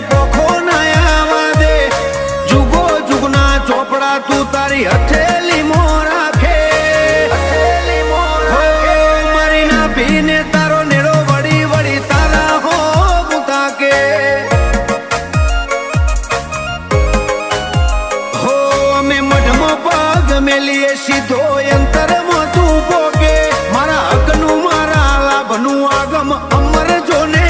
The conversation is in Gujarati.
પોખો ના આવા દે જુગો જુગના ચોપડા તું તારી હથેલી મો રાખે મારી ના ભીને તારો નેડો વળી વળી તારા હો મુતા કે હો અમે મઢમાં પગ મેલીએ સીધો અંતરમાં તું પોકે મારા હકનું મારા લાભનું આગમ અમર જોને